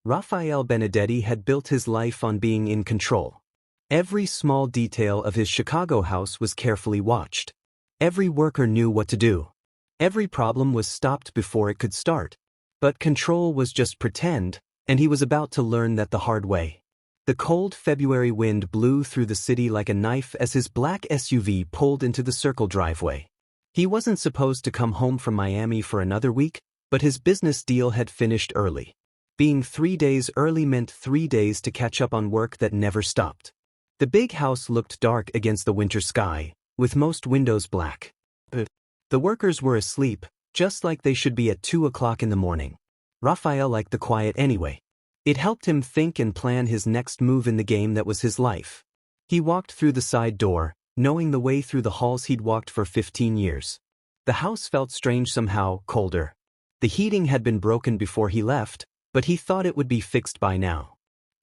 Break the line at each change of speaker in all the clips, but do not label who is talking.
Raphael Benedetti had built his life on being in control. Every small detail of his Chicago house was carefully watched. Every worker knew what to do. Every problem was stopped before it could start. But control was just pretend, and he was about to learn that the hard way. The cold February wind blew through the city like a knife as his black SUV pulled into the circle driveway. He wasn't supposed to come home from Miami for another week, but his business deal had finished early. Being 3 days early meant 3 days to catch up on work that never stopped. The big house looked dark against the winter sky, with most windows black. The workers were asleep, just like they should be at 2 o'clock in the morning. Raphael liked the quiet anyway. It helped him think and plan his next move in the game that was his life. He walked through the side door, knowing the way through the halls he'd walked for 15 years. The house felt strange somehow, colder. The heating had been broken before he left, but he thought it would be fixed by now.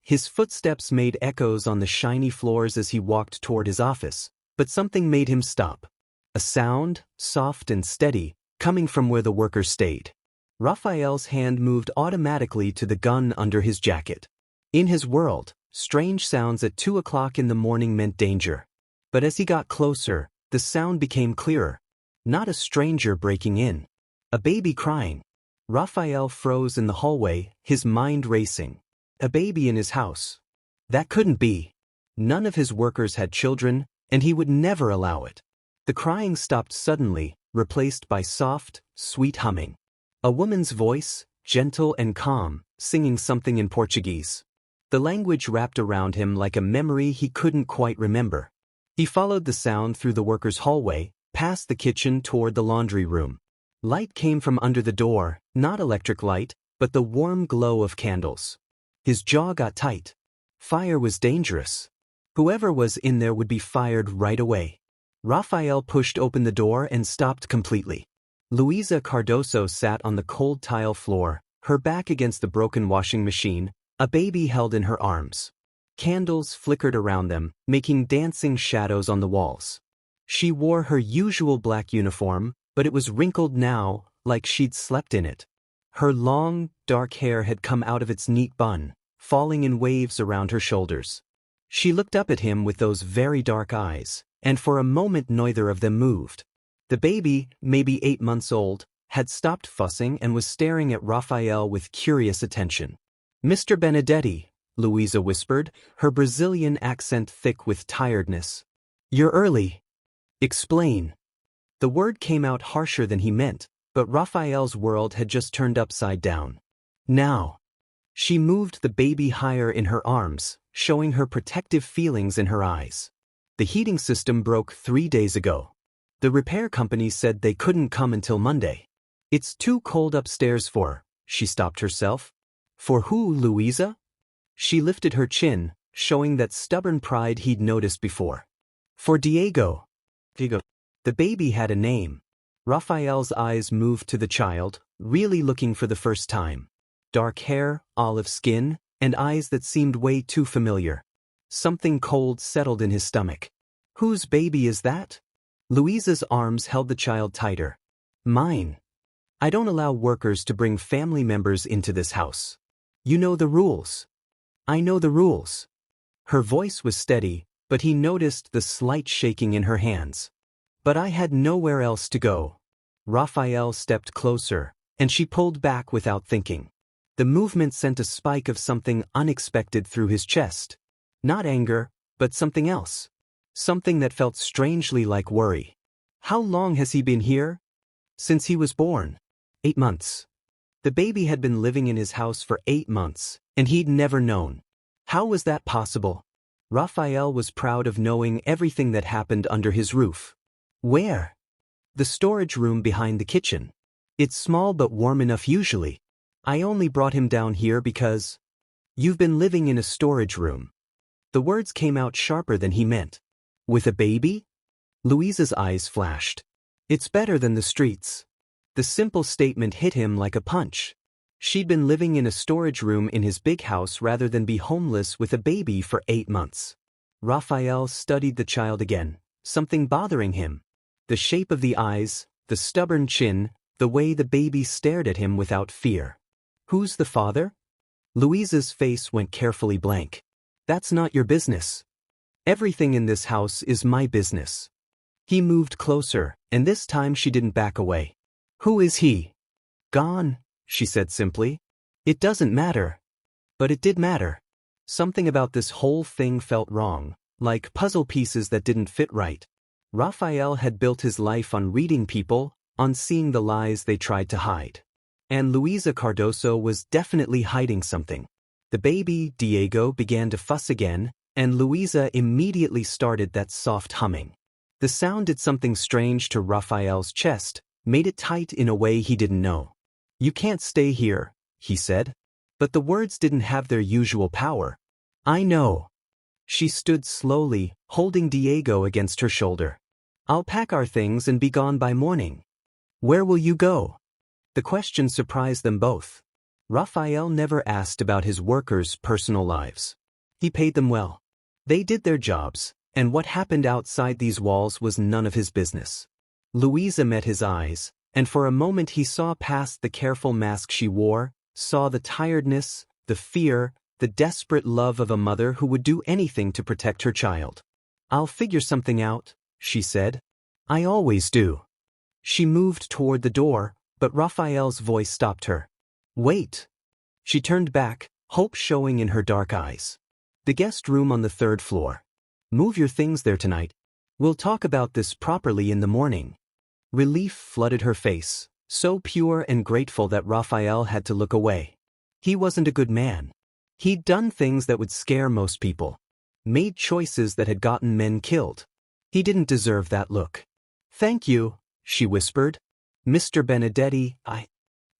His footsteps made echoes on the shiny floors as he walked toward his office, but something made him stop. A sound, soft and steady, coming from where the workers stayed. Raphael's hand moved automatically to the gun under his jacket. In his world, strange sounds at 2 o'clock in the morning meant danger. But as he got closer, the sound became clearer. Not a stranger breaking in. A baby crying. Raphael froze in the hallway, his mind racing. A baby in his house. That couldn't be. None of his workers had children, and he would never allow it. The crying stopped suddenly, replaced by soft, sweet humming. A woman's voice, gentle and calm, singing something in Portuguese. The language wrapped around him like a memory he couldn't quite remember. He followed the sound through the workers' hallway, past the kitchen toward the laundry room. Light came from under the door, not electric light, but the warm glow of candles. His jaw got tight. Fire was dangerous. Whoever was in there would be fired right away. Raphael pushed open the door and stopped completely. Luisa Cardoso sat on the cold tile floor, her back against the broken washing machine, a baby held in her arms. Candles flickered around them, making dancing shadows on the walls. She wore her usual black uniform, but it was wrinkled now, like she'd slept in it. Her long, dark hair had come out of its neat bun, falling in waves around her shoulders. She looked up at him with those very dark eyes, and for a moment neither of them moved. The baby, maybe 8 months old, had stopped fussing and was staring at Raphael with curious attention. "Mr. Benedetti," Luisa whispered, her Brazilian accent thick with tiredness. "You're early. Explain." The word came out harsher than he meant, but Raphael's world had just turned upside down. "Now." She moved the baby higher in her arms, showing her protective feelings in her eyes. "The heating system broke 3 days ago. The repair company said they couldn't come until Monday. It's too cold upstairs for," she stopped herself. "For who, Luisa?" She lifted her chin, showing that stubborn pride he'd noticed before. "For Diego." The baby had a name. Raphael's eyes moved to the child, really looking for the first time. Dark hair, olive skin, and eyes that seemed way too familiar. Something cold settled in his stomach. "Whose baby is that?" Luisa's arms held the child tighter. "Mine. I don't allow workers to bring family members into this house. You know the rules." "I know the rules." Her voice was steady, but he noticed the slight shaking in her hands. "But I had nowhere else to go." Raphael stepped closer, and she pulled back without thinking. The movement sent a spike of something unexpected through his chest. Not anger, but something else. Something that felt strangely like worry. "How long has he been here?" "Since he was born." 8 months. The baby had been living in his house for 8 months, and he'd never known. How was that possible? Raphael was proud of knowing everything that happened under his roof. "Where?" "The storage room behind the kitchen. It's small but warm enough usually. I only brought him down here because—" "You've been living in a storage room." The words came out sharper than he meant. "With a baby?" Luisa's eyes flashed. "It's better than the streets." The simple statement hit him like a punch. She'd been living in a storage room in his big house rather than be homeless with a baby for 8 months. Raphael studied the child again, something bothering him. The shape of the eyes, the stubborn chin, the way the baby stared at him without fear. "Who's the father?" Louisa's face went carefully blank. That's not your business. Everything in this house is my business. He moved closer, and this time she didn't back away. Who is he? Gone, she said simply. It doesn't matter. But it did matter. Something about this whole thing felt wrong, like puzzle pieces that didn't fit right. Raphael had built his life on reading people, on seeing the lies they tried to hide. And Luisa Cardoso was definitely hiding something. The baby, Diego, began to fuss again, and Luisa immediately started that soft humming. The sound did something strange to Raphael's chest, made it tight in a way he didn't know. You can't stay here, he said. But the words didn't have their usual power. I know. She stood slowly, holding Diego against her shoulder. I'll pack our things and be gone by morning. Where will you go? The question surprised them both. Raphael never asked about his workers' personal lives. He paid them well. They did their jobs, and what happened outside these walls was none of his business. Luisa met his eyes, and for a moment he saw past the careful mask she wore, saw the tiredness, the fear, the desperate love of a mother who would do anything to protect her child. I'll figure something out, she said. I always do. She moved toward the door, but Raphael's voice stopped her. Wait. She turned back, hope showing in her dark eyes. The guest room on the 3rd floor. Move your things there tonight. We'll talk about this properly in the morning. Relief flooded her face, so pure and grateful that Raphael had to look away. He wasn't a good man. He'd done things that would scare most people. Made choices that had gotten men killed. He didn't deserve that look. Thank you, she whispered. Mr. Benedetti,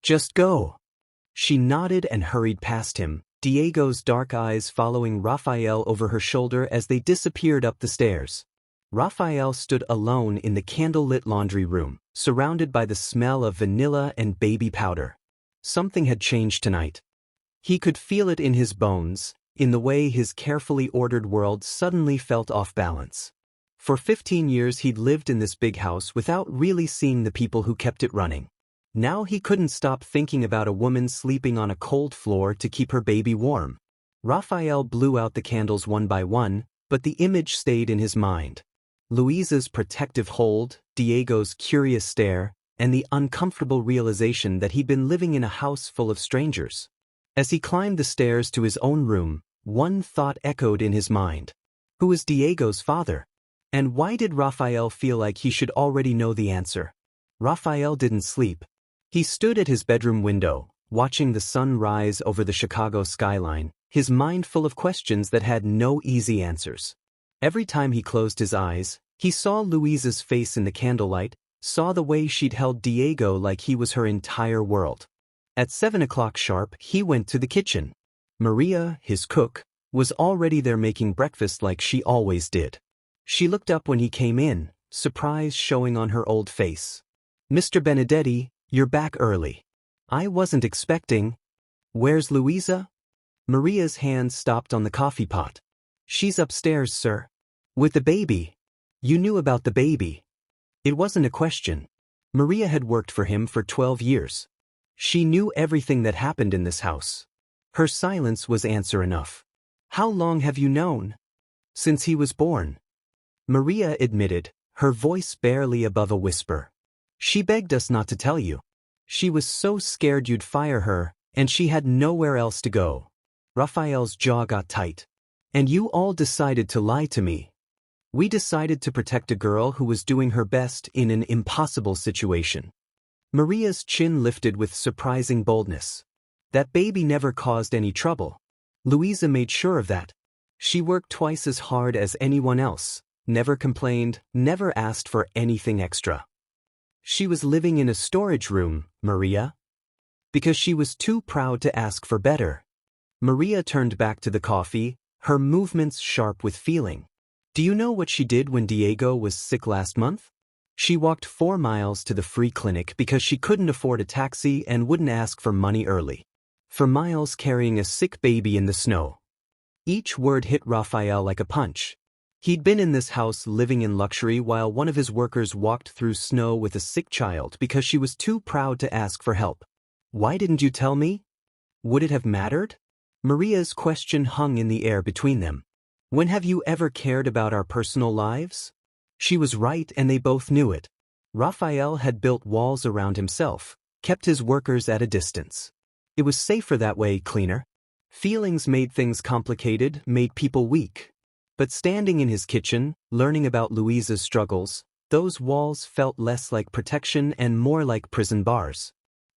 Just go. She nodded and hurried past him, Diego's dark eyes following Raphael over her shoulder as they disappeared up the stairs. Raphael stood alone in the candlelit laundry room, surrounded by the smell of vanilla and baby powder. Something had changed tonight. He could feel it in his bones, in the way his carefully ordered world suddenly felt off balance. For 15 years he'd lived in this big house without really seeing the people who kept it running. Now he couldn't stop thinking about a woman sleeping on a cold floor to keep her baby warm. Raphael blew out the candles one by one, but the image stayed in his mind. Luisa's protective hold, Diego's curious stare, and the uncomfortable realization that he'd been living in a house full of strangers. As he climbed the stairs to his own room, one thought echoed in his mind. Who was Diego's father? And why did Raphael feel like he should already know the answer? Raphael didn't sleep. He stood at his bedroom window, watching the sun rise over the Chicago skyline, his mind full of questions that had no easy answers. Every time he closed his eyes, he saw Luisa's face in the candlelight, saw the way she'd held Diego like he was her entire world. At 7 o'clock sharp, he went to the kitchen. Maria, his cook, was already there making breakfast like she always did. She looked up when he came in, surprise showing on her old face. Mr. Benedetti, you're back early. I wasn't expecting. Where's Luisa? Maria's hand stopped on the coffee pot. She's upstairs, sir. With the baby. You knew about the baby. It wasn't a question. Maria had worked for him for 12 years. She knew everything that happened in this house. Her silence was answer enough. How long have you known? Since he was born. Maria admitted, her voice barely above a whisper. She begged us not to tell you. She was so scared you'd fire her, and she had nowhere else to go. Raphael's jaw got tight. And you all decided to lie to me. We decided to protect a girl who was doing her best in an impossible situation. Maria's chin lifted with surprising boldness. That baby never caused any trouble. Luisa made sure of that. She worked twice as hard as anyone else, never complained, never asked for anything extra. She was living in a storage room, Maria. Because she was too proud to ask for better. Maria turned back to the coffee, her movements sharp with feeling. Do you know what she did when Diego was sick last month? She walked 4 miles to the free clinic because she couldn't afford a taxi and wouldn't ask for money early. For miles carrying a sick baby in the snow. Each word hit Raphael like a punch. He'd been in this house living in luxury while one of his workers walked through snow with a sick child because she was too proud to ask for help. Why didn't you tell me? Would it have mattered? Maria's question hung in the air between them. When have you ever cared about our personal lives? She was right and they both knew it. Raphael had built walls around himself, kept his workers at a distance. It was safer that way, cleaner. Feelings made things complicated, made people weak. But standing in his kitchen, learning about Louisa's struggles, those walls felt less like protection and more like prison bars.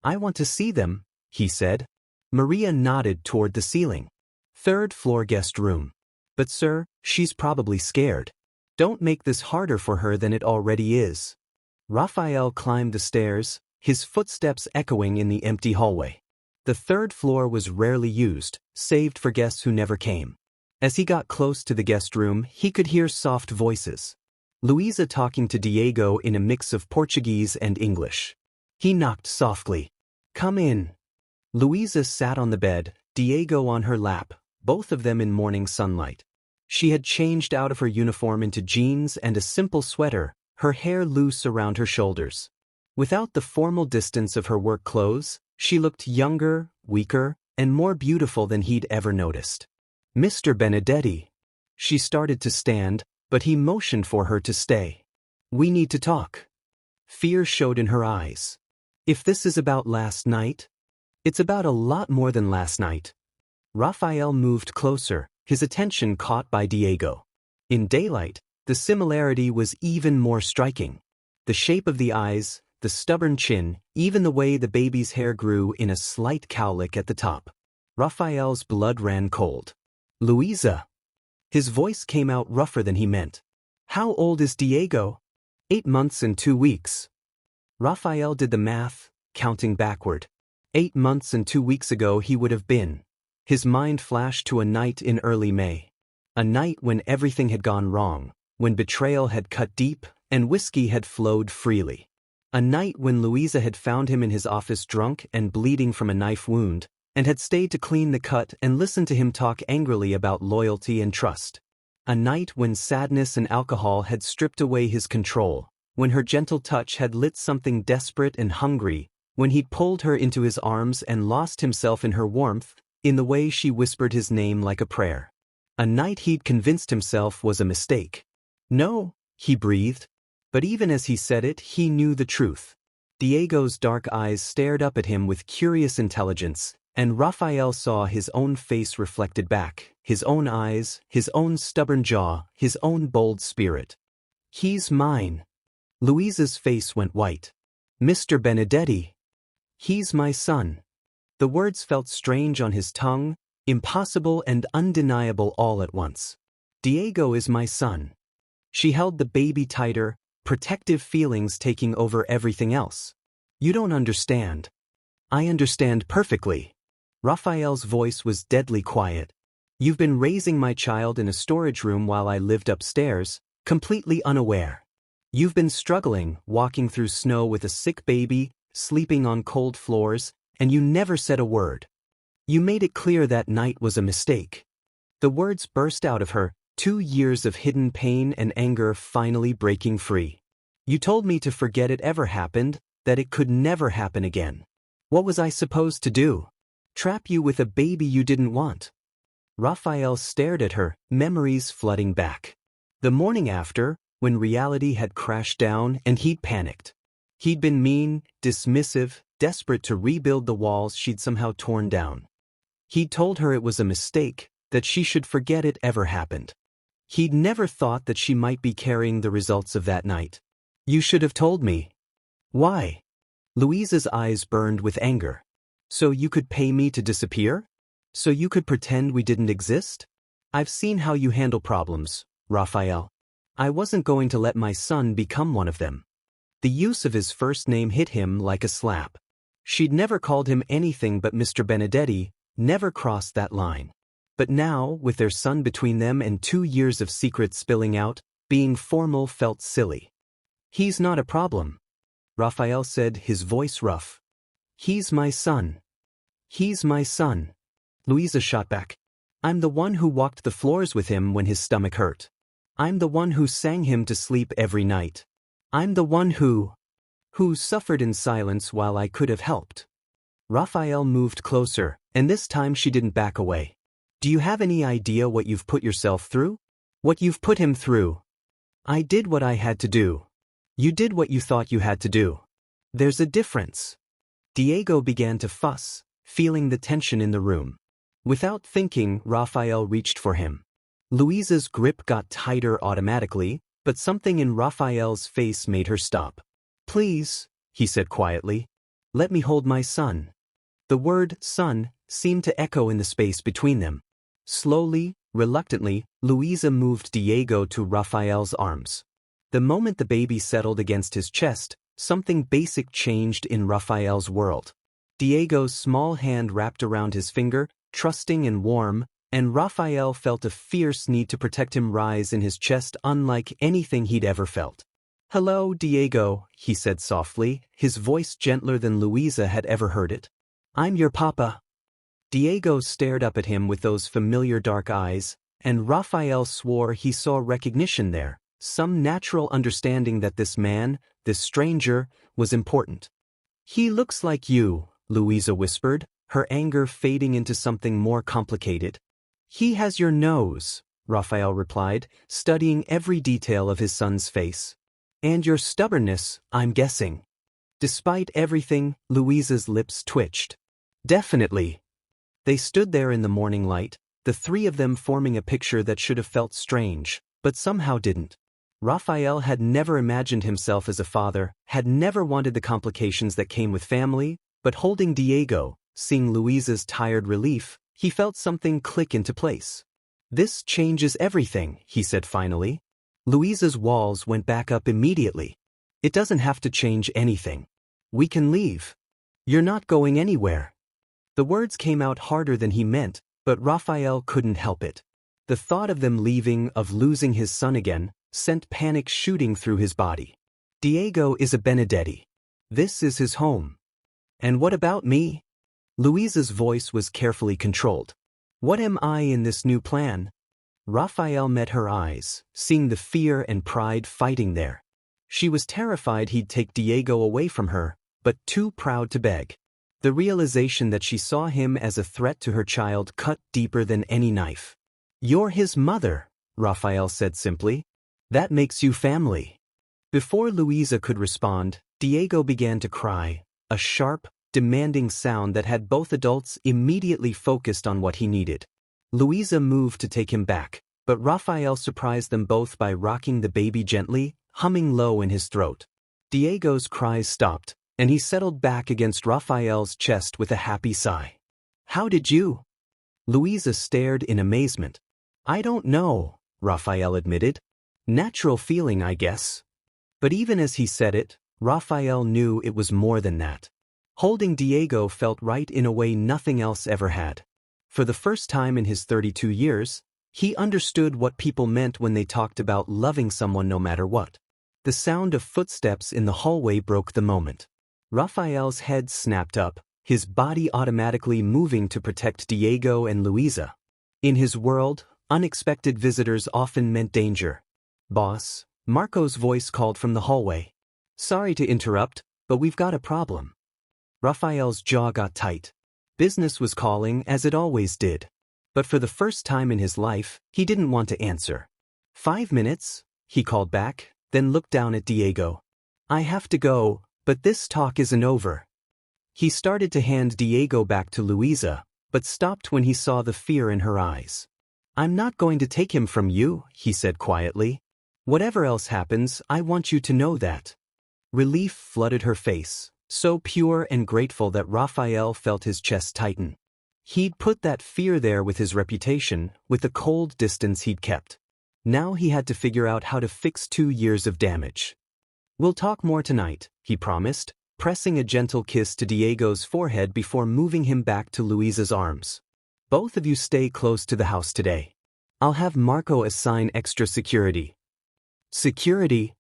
I want to see them, he said. Maria nodded toward the ceiling. Third floor guest room. But sir, she's probably scared. Don't make this harder for her than it already is. Raphael climbed the stairs, his footsteps echoing in the empty hallway. The third floor was rarely used, saved for guests who never came. As he got close to the guest room, he could hear soft voices. Luisa talking to Diego in a mix of Portuguese and English. He knocked softly. Come in. Luisa sat on the bed, Diego on her lap, both of them in morning sunlight. She had changed out of her uniform into jeans and a simple sweater, her hair loose around her shoulders. Without the formal distance of her work clothes, she looked younger, weaker, and more beautiful than he'd ever noticed. Mr. Benedetti. She started to stand, but he motioned for her to stay. We need to talk. Fear showed in her eyes. If this is about last night, it's about a lot more than last night. Raphael moved closer, his attention caught by Diego. In daylight, the similarity was even more striking. The shape of the eyes, the stubborn chin, even the way the baby's hair grew in a slight cowlick at the top. Raphael's blood ran cold. Luisa. His voice came out rougher than he meant. How old is Diego? 8 months and 2 weeks. Raphael did the math, counting backward. 8 months and 2 weeks ago he would have been. His mind flashed to a night in early May. A night when everything had gone wrong, when betrayal had cut deep and whiskey had flowed freely. A night when Luisa had found him in his office drunk and bleeding from a knife wound, and had stayed to clean the cut and listen to him talk angrily about loyalty and trust. A night when sadness and alcohol had stripped away his control, when her gentle touch had lit something desperate and hungry, when he'd pulled her into his arms and lost himself in her warmth, in the way she whispered his name like a prayer. A night he'd convinced himself was a mistake. No, he breathed. But even as he said it, he knew the truth. Diego's dark eyes stared up at him with curious intelligence, and Raphael saw his own face reflected back, his own eyes, his own stubborn jaw, his own bold spirit. He's mine. Luisa's face went white. Mr. Benedetti. He's my son. The words felt strange on his tongue, impossible and undeniable all at once. Diego is my son. She held the baby tighter, protective feelings taking over everything else. You don't understand. I understand perfectly. Raphael's voice was deadly quiet. You've been raising my child in a storage room while I lived upstairs, completely unaware. You've been struggling, walking through snow with a sick baby, sleeping on cold floors, and you never said a word. You made it clear that night was a mistake. The words burst out of her, 2 years of hidden pain and anger finally breaking free. You told me to forget it ever happened, that it could never happen again. What was I supposed to do? Trap you with a baby you didn't want? Raphael stared at her, memories flooding back. The morning after, when reality had crashed down and he'd panicked. He'd been mean, dismissive, desperate to rebuild the walls she'd somehow torn down. He'd told her it was a mistake, that she should forget it ever happened. He'd never thought that she might be carrying the results of that night. You should have told me. Why? Louisa's eyes burned with anger. So you could pay me to disappear? So you could pretend we didn't exist? I've seen how you handle problems, Raphael. I wasn't going to let my son become one of them. The use of his first name hit him like a slap. She'd never called him anything but Mr. Benedetti, never crossed that line. But now, with their son between them and 2 years of secrets spilling out, being formal felt silly. He's not a problem, Raphael said, his voice rough. He's my son. He's my son. Louisa shot back. I'm the one who walked the floors with him when his stomach hurt. I'm the one who sang him to sleep every night. I'm the one who suffered in silence while I could have helped. Raphael moved closer, And this time she didn't back away. Do you have any idea what you've put yourself through? What you've put him through? I did what I had to do. You did what you thought you had to do. There's a difference. Diego began to fuss, feeling the tension in the room. Without thinking, Raphael reached for him. Luisa's grip got tighter automatically, but something in Raphael's face made her stop. Please, he said quietly. Let me hold my son. The word son seemed to echo in the space between them. Slowly, reluctantly, Luisa moved Diego to Raphael's arms. The moment the baby settled against his chest, something basic changed in Raphael's world. Diego's small hand wrapped around his finger, trusting and warm, and Raphael felt a fierce need to protect him rise in his chest unlike anything he'd ever felt. Hello, Diego, he said softly, his voice gentler than Luisa had ever heard it. I'm your papa. Diego stared up at him with those familiar dark eyes, and Raphael swore he saw recognition there, some natural understanding that this man, this stranger, was important. He looks like you, Luisa whispered, her anger fading into something more complicated. He has your nose, Raphael replied, studying every detail of his son's face. And your stubbornness, I'm guessing. Despite everything, Luisa's lips twitched. Definitely. They stood there in the morning light, the three of them forming a picture that should have felt strange, but somehow didn't. Raphael had never imagined himself as a father, had never wanted the complications that came with family, but holding Diego, seeing Luisa's tired relief, he felt something click into place. This changes everything, he said finally. Luisa's walls went back up immediately. It doesn't have to change anything. We can leave. You're not going anywhere. The words came out harder than he meant, but Raphael couldn't help it. The thought of them leaving, of losing his son again, sent panic shooting through his body. Diego is a Benedetti. This is his home. And what about me? Luisa's voice was carefully controlled. What am I in this new plan? Raphael met her eyes, seeing the fear and pride fighting there. She was terrified he'd take Diego away from her, but too proud to beg. The realization that she saw him as a threat to her child cut deeper than any knife. You're his mother, Raphael said simply. That makes you family. Before Luisa could respond, Diego began to cry, a sharp, demanding sound that had both adults immediately focused on what he needed. Luisa moved to take him back, but Raphael surprised them both by rocking the baby gently, humming low in his throat. Diego's cries stopped, and he settled back against Raphael's chest with a happy sigh. How did you? Luisa stared in amazement. I don't know, Raphael admitted. Natural feeling, I guess. But even as he said it, Raphael knew it was more than that. Holding Diego felt right in a way nothing else ever had. For the first time in his 32 years, he understood what people meant when they talked about loving someone no matter what. The sound of footsteps in the hallway broke the moment. Raphael's head snapped up, his body automatically moving to protect Diego and Luisa. In his world, unexpected visitors often meant danger. Boss, Marco's voice called from the hallway. Sorry to interrupt, but we've got a problem. Raphael's jaw got tight. Business was calling as it always did. But for the first time in his life, he didn't want to answer. 5 minutes, he called back, then looked down at Diego. I have to go, but this talk isn't over. He started to hand Diego back to Luisa, but stopped when he saw the fear in her eyes. I'm not going to take him from you, he said quietly. Whatever else happens, I want you to know that. Relief flooded her face, so pure and grateful that Raphael felt his chest tighten. He'd put that fear there with his reputation, with the cold distance he'd kept. Now he had to figure out how to fix 2 years of damage. We'll talk more tonight, he promised, pressing a gentle kiss to Diego's forehead before moving him back to Luisa's arms. Both of you stay close to the house today. I'll have Marco assign extra security. Security?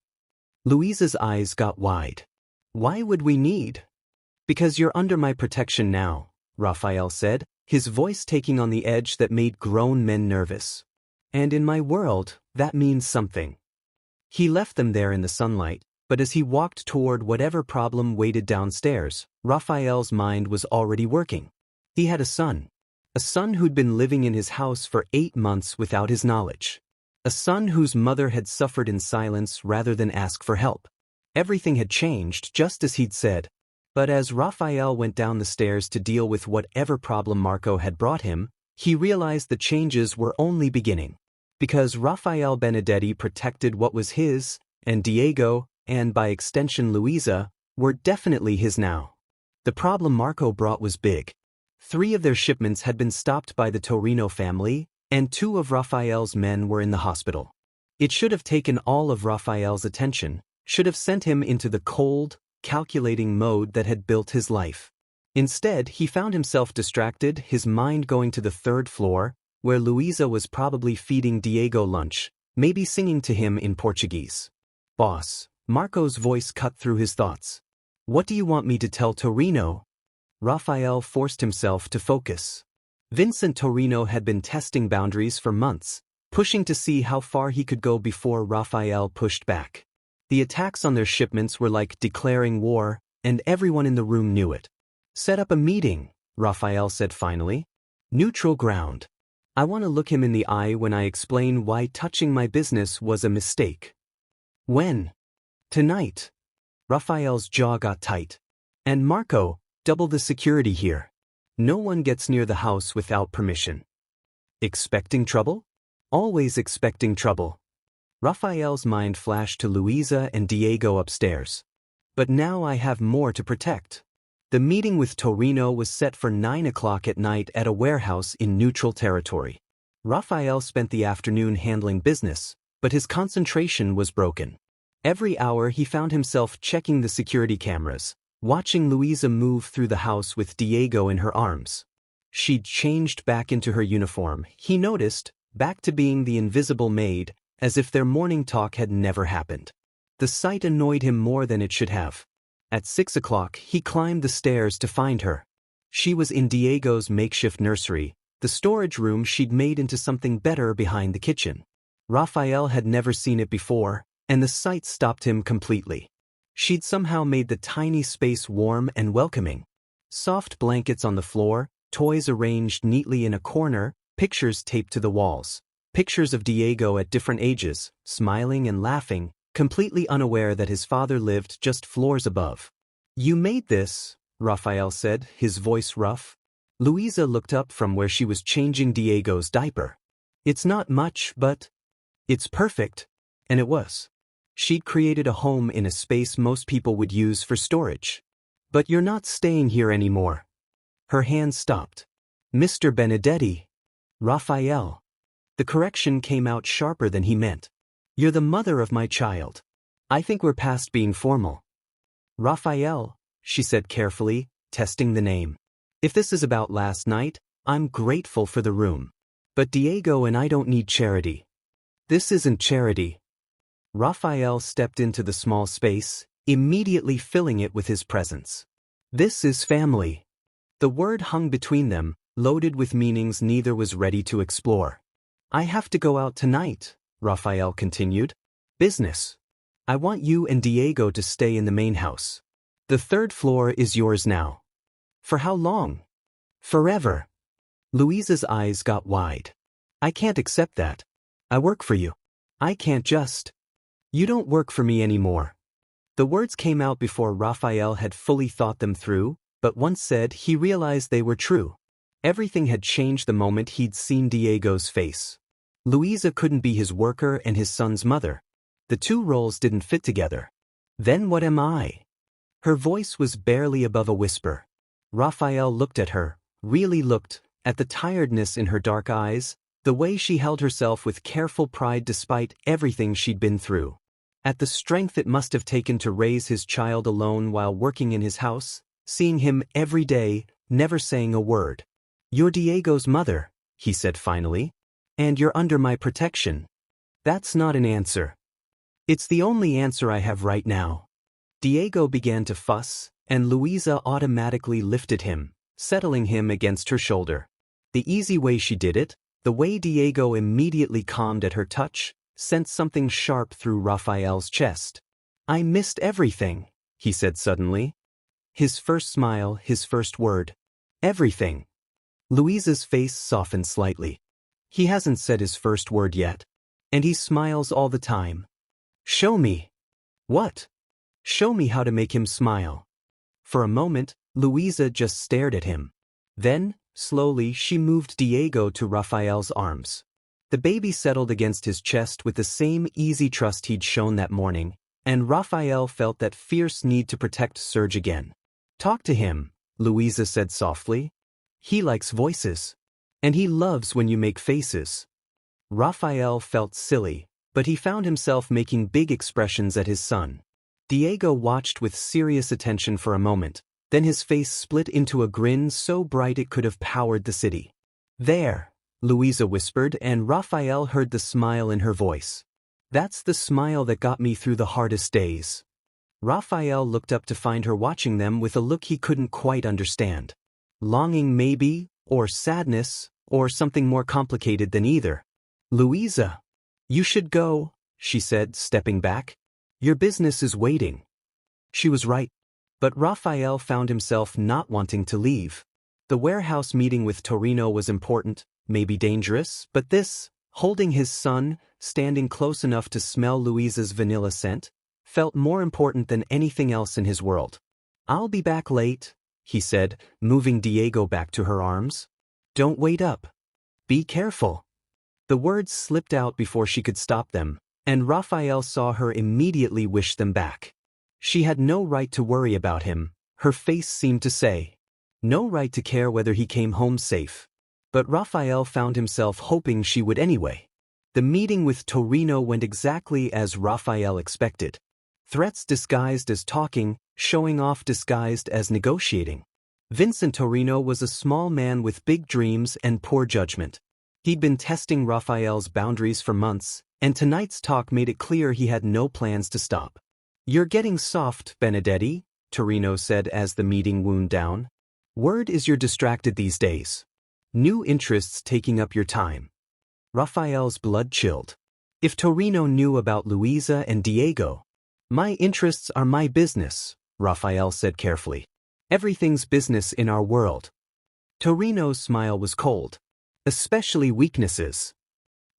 Luisa's eyes got wide. Why would we need? Because you're under my protection now, Raphael said, his voice taking on the edge that made grown men nervous. And in my world, that means something. He left them there in the sunlight, but as he walked toward whatever problem waited downstairs, Raphael's mind was already working. He had a son. A son who'd been living in his house for 8 months without his knowledge. A son whose mother had suffered in silence rather than ask for help. Everything had changed just as he'd said. But as Raphael went down the stairs to deal with whatever problem Marco had brought him, he realized the changes were only beginning. Because Raphael Benedetti protected what was his, and Diego, and by extension Luisa, were definitely his now. The problem Marco brought was big. 3 of their shipments had been stopped by the Torino family, and 2 of Raphael's men were in the hospital. It should have taken all of Raphael's attention, should have sent him into the cold, calculating mode that had built his life. Instead, he found himself distracted, his mind going to the 3rd floor, where Luisa was probably feeding Diego lunch, maybe singing to him in Portuguese. "Boss," Marco's voice cut through his thoughts. "What do you want me to tell Torino?" Raphael forced himself to focus. Vincent Torino had been testing boundaries for months, pushing to see how far he could go before Raphael pushed back. The attacks on their shipments were like declaring war, and everyone in the room knew it. "Set up a meeting," Raphael said finally. "Neutral ground. I want to look him in the eye when I explain why touching my business was a mistake." "When?" "Tonight." Raphael's jaw got tight. "And Marco, double the security here. No one gets near the house without permission." "Expecting trouble?" "Always expecting trouble." Raphael's mind flashed to Luisa and Diego upstairs. "But now I have more to protect." The meeting with Torino was set for 9 o'clock at night at a warehouse in neutral territory. Raphael spent the afternoon handling business, but his concentration was broken. Every hour he found himself checking the security cameras, watching Luisa move through the house with Diego in her arms. She'd changed back into her uniform, he noticed, back to being the invisible maid, as if their morning talk had never happened. The sight annoyed him more than it should have. At 6 o'clock, he climbed the stairs to find her. She was in Diego's makeshift nursery, the storage room she'd made into something better behind the kitchen. Raphael had never seen it before, and the sight stopped him completely. She'd somehow made the tiny space warm and welcoming. Soft blankets on the floor, toys arranged neatly in a corner, pictures taped to the walls. Pictures of Diego at different ages, smiling and laughing, completely unaware that his father lived just floors above. "You made this," Raphael said, his voice rough. Luisa looked up from where she was changing Diego's diaper. "It's not much, but it's perfect." And it was. She'd created a home in a space most people would use for storage. "But you're not staying here anymore." Her hand stopped. "Mr. Benedetti." "Raphael." The correction came out sharper than he meant. "You're the mother of my child. I think we're past being formal." "Raphael," she said carefully, testing the name. "If this is about last night, I'm grateful for the room. But Diego and I don't need charity." "This isn't charity." Raphael stepped into the small space, immediately filling it with his presence. "This is family." The word hung between them, loaded with meanings neither was ready to explore. "I have to go out tonight," Raphael continued. "Business. I want you and Diego to stay in the main house. The 3rd floor is yours now." "For how long?" "Forever." Luisa's eyes got wide. "I can't accept that. I work for you. I can't just." "You don't work for me anymore." The words came out before Raphael had fully thought them through, but once said, he realized they were true. Everything had changed the moment he'd seen Diego's face. Luisa couldn't be his worker and his son's mother. The 2 roles didn't fit together. "Then what am I?" Her voice was barely above a whisper. Raphael looked at her, really looked, at the tiredness in her dark eyes, the way she held herself with careful pride despite everything she'd been through. At the strength it must have taken to raise his child alone while working in his house, seeing him every day, never saying a word. "You're Diego's mother," he said finally. "And you're under my protection." "That's not an answer." "It's the only answer I have right now." Diego began to fuss, and Luisa automatically lifted him, settling him against her shoulder. The easy way she did it, the way Diego immediately calmed at her touch, sent something sharp through Raphael's chest. "I missed everything," he said suddenly. His first smile, his first word. "Everything." Luisa's face softened slightly. He hasn't said his first word yet. And he smiles all the time. Show me. What? Show me how to make him smile. For a moment, Luisa just stared at him. Then, slowly, she moved Diego to Rafael's arms. The baby settled against his chest with the same easy trust he'd shown that morning, and Rafael felt that fierce need to protect Serge again. Talk to him, Luisa said softly. He likes voices. And he loves when you make faces. Rafael felt silly, but he found himself making big expressions at his son. Diego watched with serious attention for a moment, then his face split into a grin so bright it could have powered the city. There, Luisa whispered, and Rafael heard the smile in her voice. That's the smile that got me through the hardest days. Rafael looked up to find her watching them with a look he couldn't quite understand. Longing maybe, or sadness, or something more complicated than either. Luisa. You should go, she said, stepping back. Your business is waiting. She was right. But Rafael found himself not wanting to leave. The warehouse meeting with Torino was important, maybe dangerous, but this, holding his son, standing close enough to smell Luisa's vanilla scent, felt more important than anything else in his world. I'll be back late, he said, moving Diego back to her arms. Don't wait up. Be careful. The words slipped out before she could stop them, and Rafael saw her immediately wish them back. She had no right to worry about him, her face seemed to say. No right to care whether he came home safe. But Rafael found himself hoping she would anyway. The meeting with Torino went exactly as Rafael expected. Threats disguised as talking, showing off disguised as negotiating. Vincent Torino was a small man with big dreams and poor judgment. He'd been testing Rafael's boundaries for months, and tonight's talk made it clear he had no plans to stop. You're getting soft, Benedetti, Torino said as the meeting wound down. Word is you're distracted these days. New interests taking up your time. Rafael's blood chilled. If Torino knew about Luisa and Diego. My interests are my business, Rafael said carefully. Everything's business in our world. Torino's smile was cold. Especially weaknesses.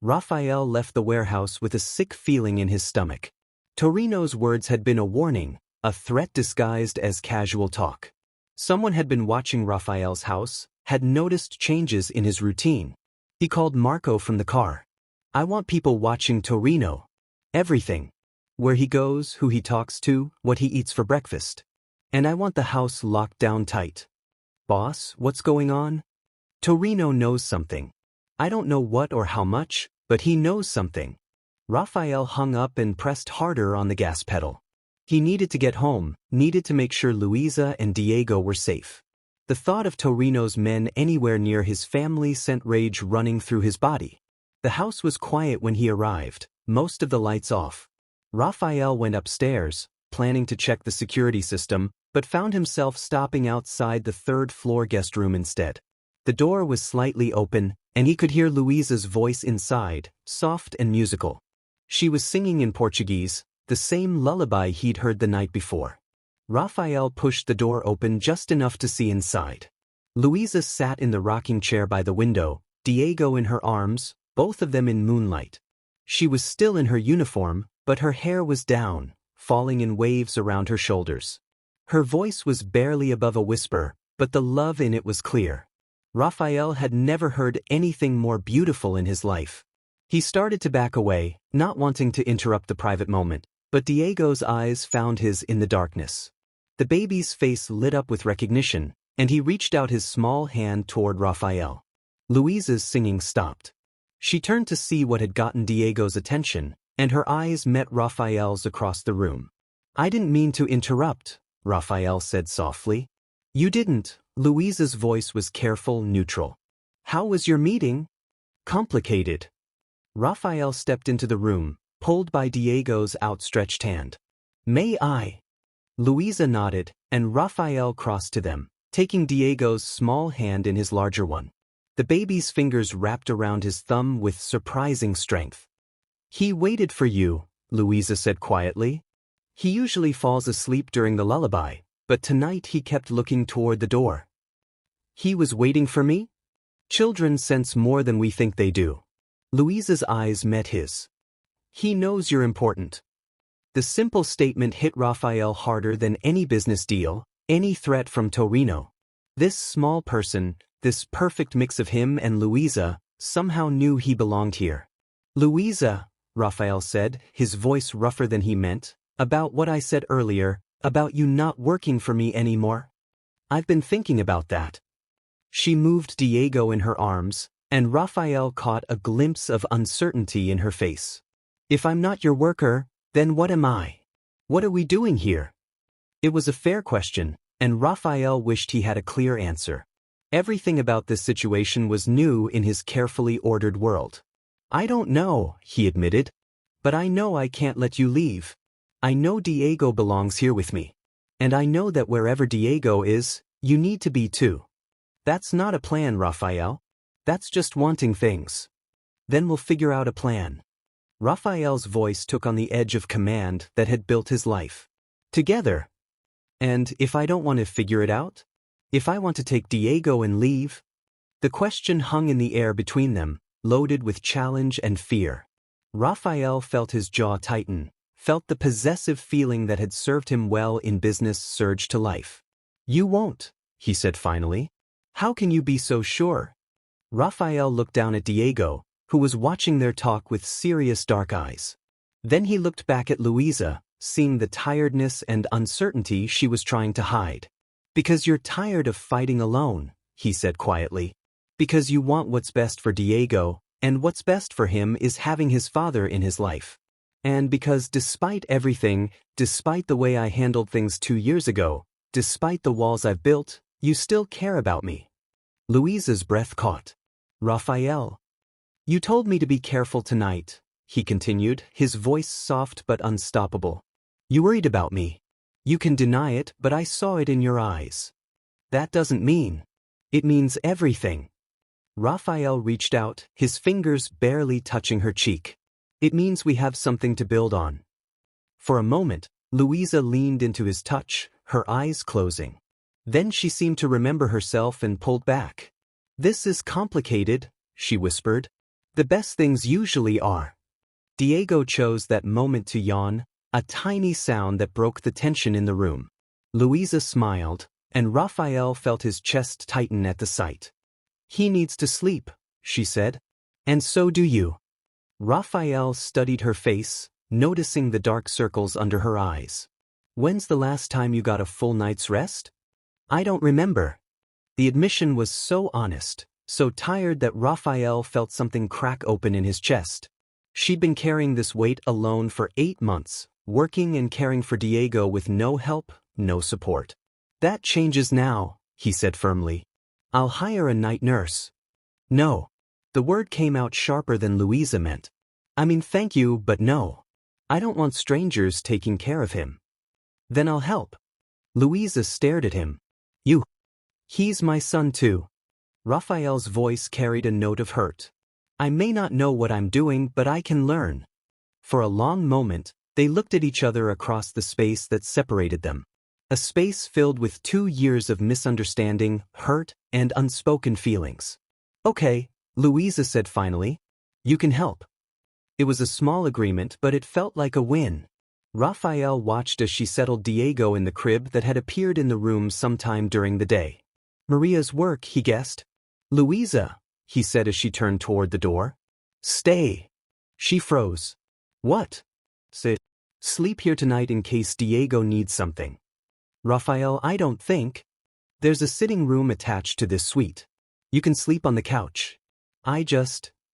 Rafael left the warehouse with a sick feeling in his stomach. Torino's words had been a warning, a threat disguised as casual talk. Someone had been watching Rafael's house, had noticed changes in his routine. He called Marco from the car. I want people watching Torino. Everything. Where he goes, who he talks to, what he eats for breakfast. And I want the house locked down tight. Boss, what's going on? Torino knows something. I don't know what or how much, but he knows something. Rafael hung up and pressed harder on the gas pedal. He needed to get home, needed to make sure Luisa and Diego were safe. The thought of Torino's men anywhere near his family sent rage running through his body. The house was quiet when he arrived, most of the lights off. Rafael went upstairs, planning to check the security system, but found himself stopping outside the third-floor guest room instead. The door was slightly open, and he could hear Luisa's voice inside, soft and musical. She was singing in Portuguese, the same lullaby he'd heard the night before. Rafael pushed the door open just enough to see inside. Luisa sat in the rocking chair by the window, Diego in her arms, both of them in moonlight. She was still in her uniform, but her hair was down, falling in waves around her shoulders. Her voice was barely above a whisper, but the love in it was clear. Rafael had never heard anything more beautiful in his life. He started to back away, not wanting to interrupt the private moment, but Diego's eyes found his in the darkness. The baby's face lit up with recognition, and he reached out his small hand toward Rafael. Luisa's singing stopped. She turned to see what had gotten Diego's attention, and her eyes met Rafael's across the room. I didn't mean to interrupt, Rafael said softly. You didn't. Luisa's voice was careful, neutral. How was your meeting? Complicated. Rafael stepped into the room, pulled by Diego's outstretched hand. May I? Luisa nodded, and Rafael crossed to them, taking Diego's small hand in his larger one. The baby's fingers wrapped around his thumb with surprising strength. He waited for you, Luisa said quietly. He usually falls asleep during the lullaby, but tonight he kept looking toward the door. He was waiting for me? Children sense more than we think they do. Luisa's eyes met his. He knows you're important. The simple statement hit Raphael harder than any business deal, any threat from Torino. This small person, this perfect mix of him and Luisa, somehow knew he belonged here. Luisa, Raphael said, his voice rougher than he meant, about what I said earlier, about you not working for me anymore. I've been thinking about that. She moved Diego in her arms, and Raphael caught a glimpse of uncertainty in her face. If I'm not your worker, then what am I? What are we doing here? It was a fair question, and Raphael wished he had a clear answer. Everything about this situation was new in his carefully ordered world. I don't know, he admitted. But I know I can't let you leave. I know Diego belongs here with me. And I know that wherever Diego is, you need to be too. That's not a plan, Raphael. That's just wanting things. Then we'll figure out a plan. Raphael's voice took on the edge of command that had built his life. Together. And if I don't want to figure it out? If I want to take Diego and leave? The question hung in the air between them, loaded with challenge and fear. Raphael felt his jaw tighten, felt the possessive feeling that had served him well in business surge to life. You won't, he said finally. How can you be so sure? Raphael looked down at Diego, who was watching their talk with serious dark eyes. Then he looked back at Luisa, seeing the tiredness and uncertainty she was trying to hide. Because you're tired of fighting alone, he said quietly. Because you want what's best for Diego, and what's best for him is having his father in his life. And because despite everything, despite the way I handled things 2 years ago, despite the walls I've built, you still care about me. Luisa's breath caught. Raphael. You told me to be careful tonight, he continued, his voice soft but unstoppable. You worried about me. You can deny it, but I saw it in your eyes. That doesn't mean. It means everything. Raphael reached out, his fingers barely touching her cheek. It means we have something to build on. For a moment, Luisa leaned into his touch, her eyes closing. Then she seemed to remember herself and pulled back. This is complicated, she whispered. The best things usually are. Diego chose that moment to yawn, a tiny sound that broke the tension in the room. Luisa smiled, and Raphael felt his chest tighten at the sight. He needs to sleep, she said. And so do you. Raphael studied her face, noticing the dark circles under her eyes. When's the last time you got a full night's rest? I don't remember. The admission was so honest, so tired that Raphael felt something crack open in his chest. She'd been carrying this weight alone for 8 months, working and caring for Diego with no help, no support. That changes now, he said firmly. I'll hire a night nurse. No. The word came out sharper than Luisa meant. I mean, thank you, but no. I don't want strangers taking care of him. Then I'll help. Luisa stared at him. You. He's my son too. Raphael's voice carried a note of hurt. I may not know what I'm doing, but I can learn. For a long moment, they looked at each other across the space that separated them. A space filled with 2 years of misunderstanding, hurt, and unspoken feelings. Okay, Luisa said finally. You can help. It was a small agreement, but it felt like a win. Raphael watched as she settled Diego in the crib that had appeared in the room sometime during the day. Maria's work, he guessed. Luisa, he said as she turned toward the door. Stay. She froze. What? Sit. Sleep here tonight in case Diego needs something. Raphael, I don't think. There's a sitting room attached to this suite. You can sleep on the couch.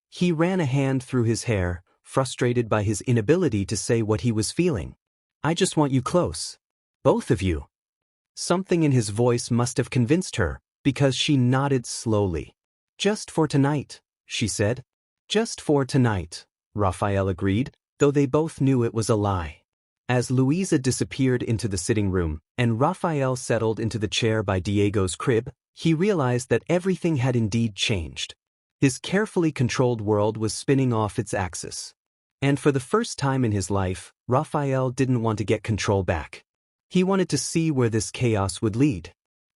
He ran a hand through his hair, frustrated by his inability to say what he was feeling. I just want you close. Both of you. Something in his voice must have convinced her, because she nodded slowly. Just for tonight, she said. Just for tonight, Raphael agreed, though they both knew it was a lie. As Luisa disappeared into the sitting room, and Raphael settled into the chair by Diego's crib, he realized that everything had indeed changed. His carefully controlled world was spinning off its axis. And for the first time in his life, Raphael didn't want to get control back. He wanted to see where this chaos would lead.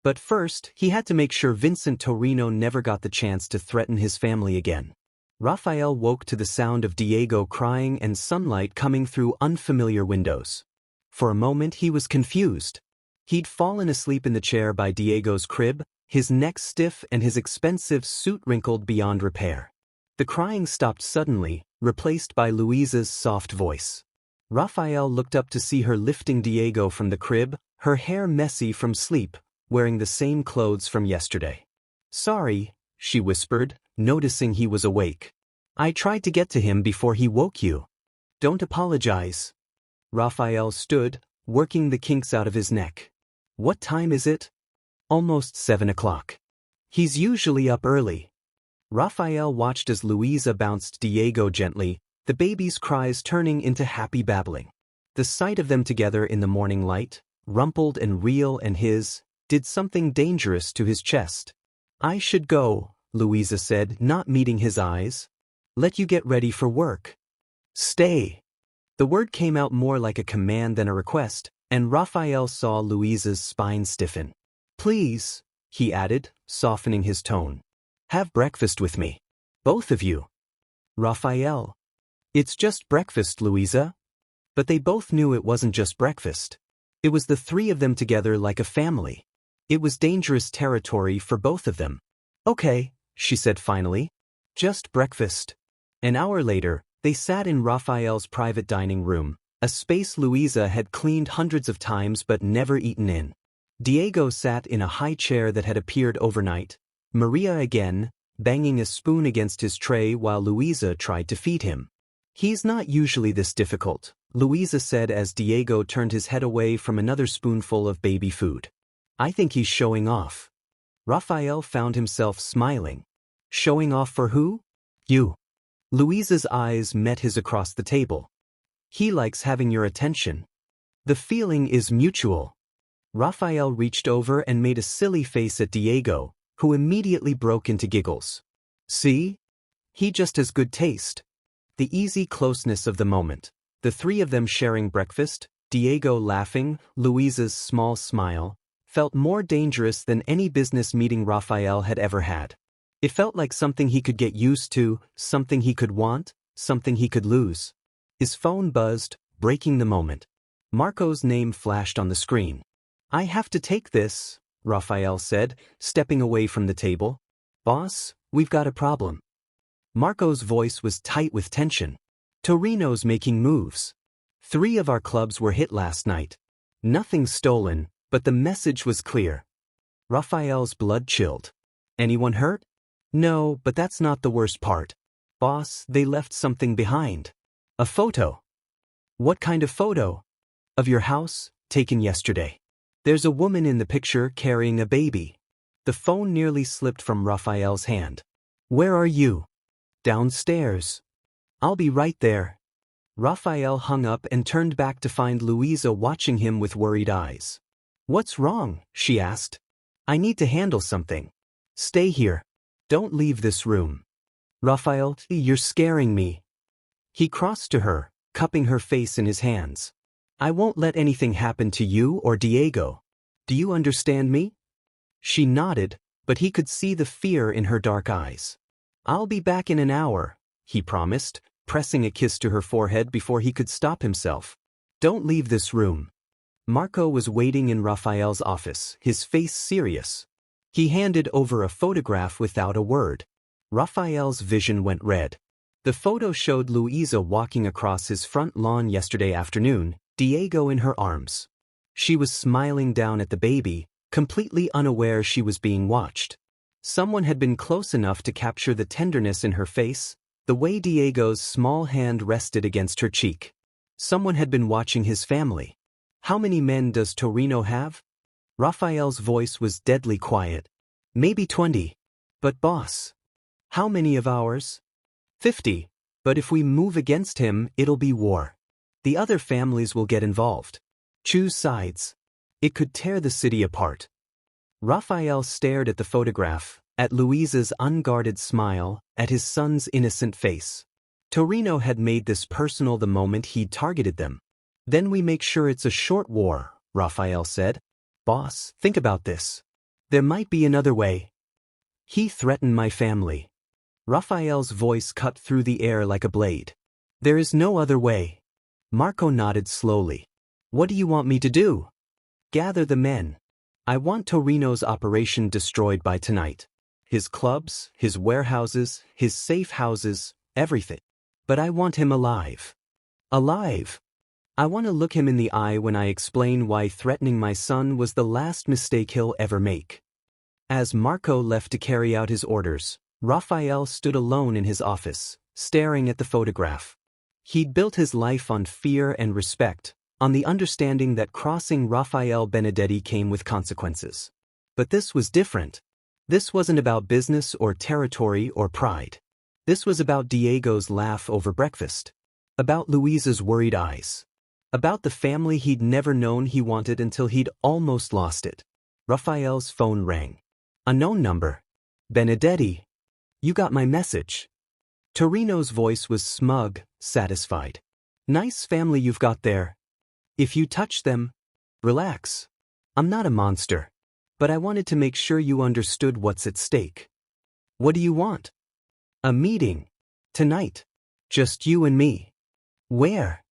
But first, he had to make sure Vincent Torino never got the chance to threaten his family again. Raphael woke to the sound of Diego crying and sunlight coming through unfamiliar windows. For a moment he was confused. He'd fallen asleep in the chair by Diego's crib, his neck stiff and his expensive suit wrinkled beyond repair. The crying stopped suddenly, replaced by Luisa's soft voice. Raphael looked up to see her lifting Diego from the crib, her hair messy from sleep, wearing the same clothes from yesterday. "Sorry," she whispered, noticing he was awake. "I tried to get to him before he woke you." "Don't apologize." Raphael stood, working the kinks out of his neck. "What time is it?" "Almost 7 o'clock. He's usually up early." Raphael watched as Luisa bounced Diego gently, the baby's cries turning into happy babbling. The sight of them together in the morning light, rumpled and real and his, did something dangerous to his chest. "I should go," Luisa said, not meeting his eyes. "Let you get ready for work." "Stay." The word came out more like a command than a request, and Raphael saw Luisa's spine stiffen. "Please," he added, softening his tone. "Have breakfast with me. Both of you." "Raphael." "It's just breakfast, Luisa." But they both knew it wasn't just breakfast. It was the three of them together like a family. It was dangerous territory for both of them. "Okay," she said finally. "Just breakfast." An hour later, they sat in Raphael's private dining room, a space Luisa had cleaned hundreds of times but never eaten in. Diego sat in a high chair that had appeared overnight, Maria again, banging a spoon against his tray while Luisa tried to feed him. "He's not usually this difficult," Luisa said as Diego turned his head away from another spoonful of baby food. "I think he's showing off." Raphael found himself smiling. "Showing off for who?" "You." Luisa's eyes met his across the table. "He likes having your attention." "The feeling is mutual." Raphael reached over and made a silly face at Diego, who immediately broke into giggles. "See? He just has good taste." The easy closeness of the moment, the three of them sharing breakfast, Diego laughing, Luisa's small smile, felt more dangerous than any business meeting Raphael had ever had. It felt like something he could get used to, something he could want, something he could lose. His phone buzzed, breaking the moment. Marco's name flashed on the screen. "I have to take this," Raphael said, stepping away from the table. "Boss, we've got a problem." Marco's voice was tight with tension. "Torino's making moves. 3 of our clubs were hit last night. Nothing stolen, but the message was clear." Raphael's blood chilled. "Anyone hurt?" "No, but that's not the worst part. Boss, they left something behind. A photo." "What kind of photo?" "Of your house, taken yesterday. There's a woman in the picture carrying a baby." The phone nearly slipped from Raphael's hand. "Where are you?" "Downstairs." "I'll be right there." Raphael hung up and turned back to find Luisa watching him with worried eyes. "What's wrong?" she asked. "I need to handle something." "Stay here. Don't leave this room." "Raphael, you're scaring me." He crossed to her, cupping her face in his hands. "I won't let anything happen to you or Diego. Do you understand me?" She nodded, but he could see the fear in her dark eyes. "I'll be back in an hour," he promised, pressing a kiss to her forehead before he could stop himself. "Don't leave this room." Marco was waiting in Raphael's office, his face serious. He handed over a photograph without a word. Raphael's vision went red. The photo showed Luisa walking across his front lawn yesterday afternoon, Diego in her arms. She was smiling down at the baby, completely unaware she was being watched. Someone had been close enough to capture the tenderness in her face, the way Diego's small hand rested against her cheek. Someone had been watching his family. "How many men does Torino have?" Raphael's voice was deadly quiet. "Maybe 20. But boss. How many of ours?" 50. But if we move against him, it'll be war. The other families will get involved. Choose sides. It could tear the city apart. Raphael stared at the photograph, at Luisa's unguarded smile, at his son's innocent face. Torino had made this personal the moment he'd targeted them. "Then we make sure it's a short war," Raphael said. "Boss, think about this. There might be another way. He threatened my family. Raphael's voice cut through the air like a blade. There is no other way. Marco nodded slowly. What do you want me to do? Gather the men. I want Torino's operation destroyed by tonight. His clubs, his warehouses, his safe houses, everything. But I want him alive. Alive. I want to look him in the eye when I explain why threatening my son was the last mistake he'll ever make. As Marco left to carry out his orders, Raphael stood alone in his office, staring at the photograph. He'd built his life on fear and respect, on the understanding that crossing Raphael Benedetti came with consequences. But this was different. This wasn't about business or territory or pride. This was about Diego's laugh over breakfast. About Luisa's worried eyes. About the family he'd never known he wanted until he'd almost lost it. Raphael's phone rang. A known number. Benedetti. You got my message. Torino's voice was smug, satisfied. Nice family you've got there. If you touch them, relax. I'm not a monster. But I wanted to make sure you understood what's at stake. What do you want? A meeting. Tonight. Just you and me. Where?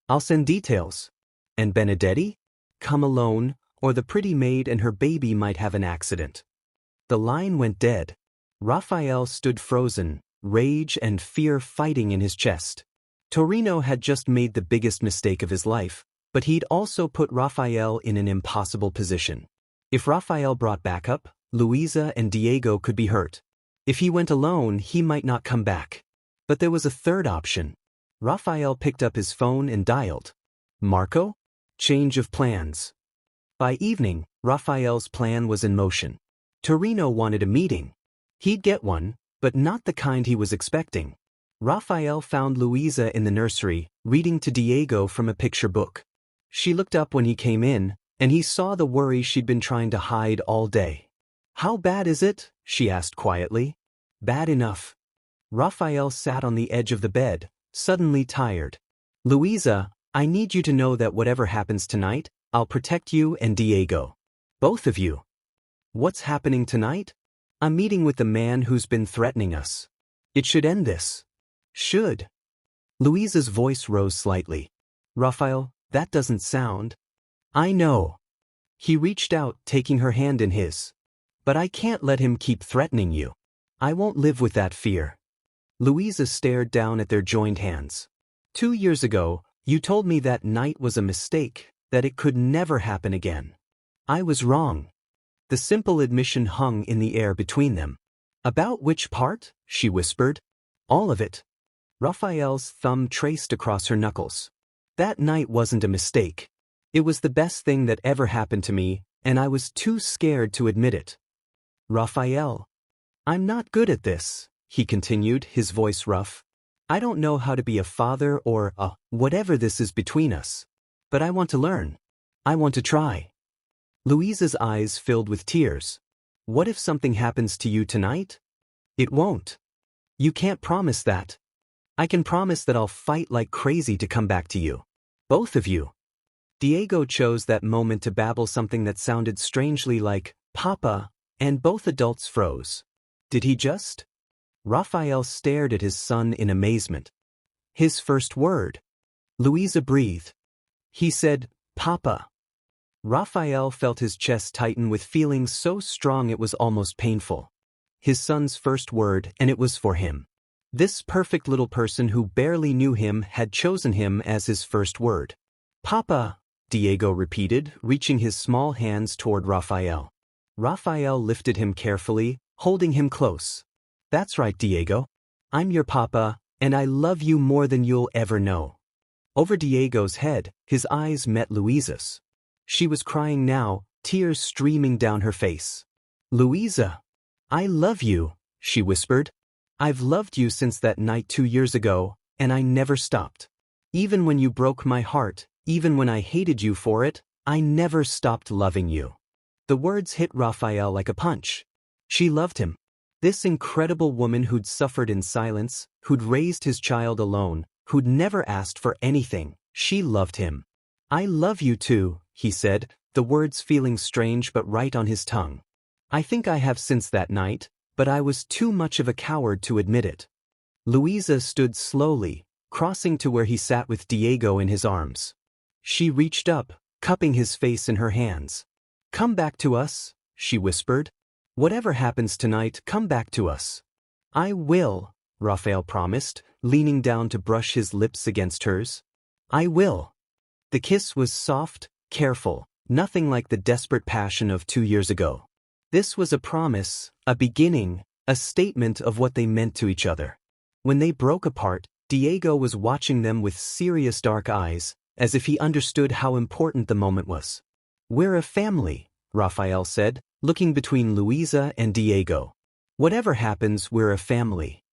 I'll send details. And Benedetti? Come alone, or the pretty maid and her baby might have an accident. The line went dead. Raphael stood frozen, rage and fear fighting in his chest. Torino had just made the biggest mistake of his life, but he'd also put Raphael in an impossible position. If Raphael brought backup, Luisa and Diego could be hurt. If he went alone, he might not come back. But there was a third option. Raphael picked up his phone and dialed. Marco? Change of plans. By evening, Raphael's plan was in motion. Torino wanted a meeting. He'd get one, but not the kind he was expecting. Raphael found Luisa in the nursery, reading to Diego from a picture book. She looked up when he came in, and he saw the worry she'd been trying to hide all day. How bad is it? She asked quietly. Bad enough. Raphael sat on the edge of the bed, suddenly tired. Luisa, I need you to know that whatever happens tonight, I'll protect you and Diego. Both of you. What's happening tonight? I'm meeting with the man who's been threatening us. It should end this. Should. Luisa's voice rose slightly. Raphael, that doesn't sound. I know. He reached out, taking her hand in his. But I can't let him keep threatening you. I won't live with that fear. Luisa stared down at their joined hands. 2 years ago, you told me that night was a mistake, that it could never happen again. I was wrong. The simple admission hung in the air between them. About which part? She whispered. All of it. Raphael's thumb traced across her knuckles. That night wasn't a mistake. It was the best thing that ever happened to me, and I was too scared to admit it. Raphael. I'm not good at this, he continued, his voice rough. I don't know how to be a father or whatever this is between us. But I want to learn. I want to try. Luisa's eyes filled with tears. What if something happens to you tonight? It won't. You can't promise that. I can promise that I'll fight like crazy to come back to you. Both of you. Diego chose that moment to babble something that sounded strangely like, Papa, and both adults froze. Did he just? Raphael stared at his son in amazement. His first word. Luisa breathed. He said, Papa. Raphael felt his chest tighten with feelings so strong it was almost painful. His son's first word, and it was for him. This perfect little person who barely knew him had chosen him as his first word. Papa, Diego repeated, reaching his small hands toward Raphael. Raphael lifted him carefully, holding him close. That's right, Diego. I'm your papa, and I love you more than you'll ever know. Over Diego's head, his eyes met Luisa's. She was crying now, tears streaming down her face. Luisa, I love you, she whispered. I've loved you since that night 2 years ago, and I never stopped. Even when you broke my heart, even when I hated you for it, I never stopped loving you. The words hit Raphael like a punch. She loved him. This incredible woman who'd suffered in silence, who'd raised his child alone, who'd never asked for anything, she loved him. I love you too, he said, the words feeling strange but right on his tongue. I think I have since that night, but I was too much of a coward to admit it. Louisa stood slowly, crossing to where he sat with Diego in his arms. She reached up, cupping his face in her hands. "Come back to us," she whispered. "Whatever happens tonight, come back to us." "I will," Raphael promised, leaning down to brush his lips against hers. "I will." The kiss was soft, careful, nothing like the desperate passion of 2 years ago. This was a promise, a beginning, a statement of what they meant to each other. When they broke apart, Diego was watching them with serious dark eyes, as if he understood how important the moment was. "We're a family," Raphael said, looking between Louisa and Diego. "Whatever happens, we're a family."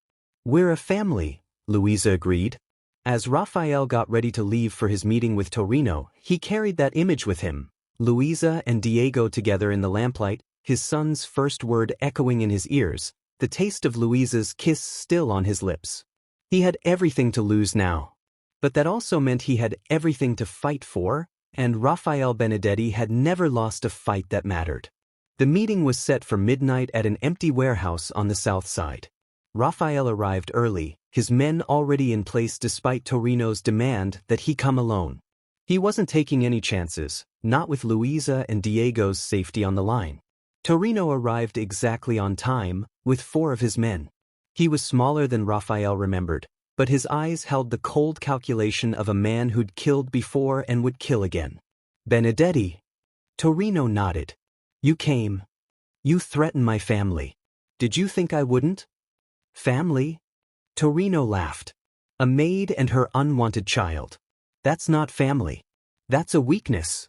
"We're a family," Louisa agreed. As Raphael got ready to leave for his meeting with Torino, he carried that image with him, Louisa and Diego together in the lamplight, his son's first word echoing in his ears, the taste of Louisa's kiss still on his lips. He had everything to lose now. But that also meant he had everything to fight for, and Raphael Benedetti had never lost a fight that mattered. The meeting was set for midnight at an empty warehouse on the south side. Raphael arrived early, his men already in place despite Torino's demand that he come alone. He wasn't taking any chances, not with Louisa and Diego's safety on the line. Torino arrived exactly on time, with 4 of his men. He was smaller than Raphael remembered, but his eyes held the cold calculation of a man who'd killed before and would kill again. "Benedetti." Torino nodded. "You came. You threatened my family. Did you think I wouldn't?" "Family?" Torino laughed. "A maid and her unwanted child. That's not family. That's a weakness."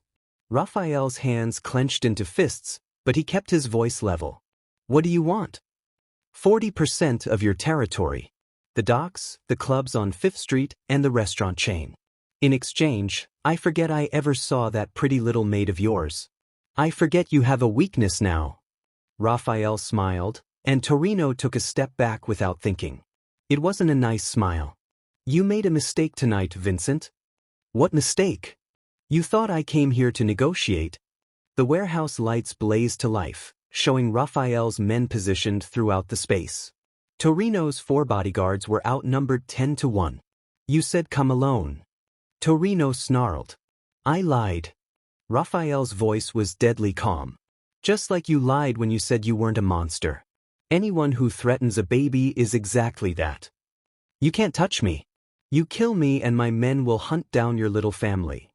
Raphael's hands clenched into fists, but he kept his voice level. "What do you want?" 40% of your territory. The docks, the clubs on 5th Street, and the restaurant chain. In exchange, I forget I ever saw that pretty little maid of yours. I forget you have a weakness now." Raphael smiled, and Torino took a step back without thinking. It wasn't a nice smile. "You made a mistake tonight, Vincent." "What mistake?" "You thought I came here to negotiate." The warehouse lights blazed to life, showing Raphael's men positioned throughout the space. Torino's 4 bodyguards were outnumbered 10 to 1. "You said come alone." Torino snarled. "I lied." Raphael's voice was deadly calm. "Just like you lied when you said you weren't a monster. Anyone who threatens a baby is exactly that. You can't touch me. You kill me and my men will hunt down your little family."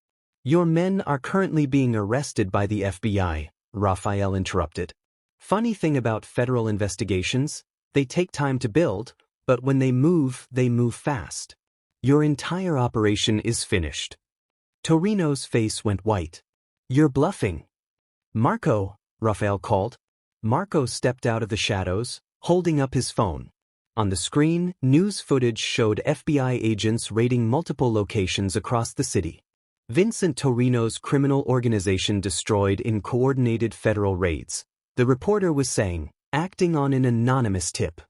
"Your men are currently being arrested by the FBI," Raphael interrupted. "Funny thing about federal investigations, they take time to build, but when they move fast. Your entire operation is finished." Torino's face went white. "You're bluffing." "Marco," Raphael called. Marco stepped out of the shadows, holding up his phone. On the screen, news footage showed FBI agents raiding multiple locations across the city. Vincent Torino's criminal organization destroyed in coordinated federal raids. The reporter was saying, acting on an anonymous tip.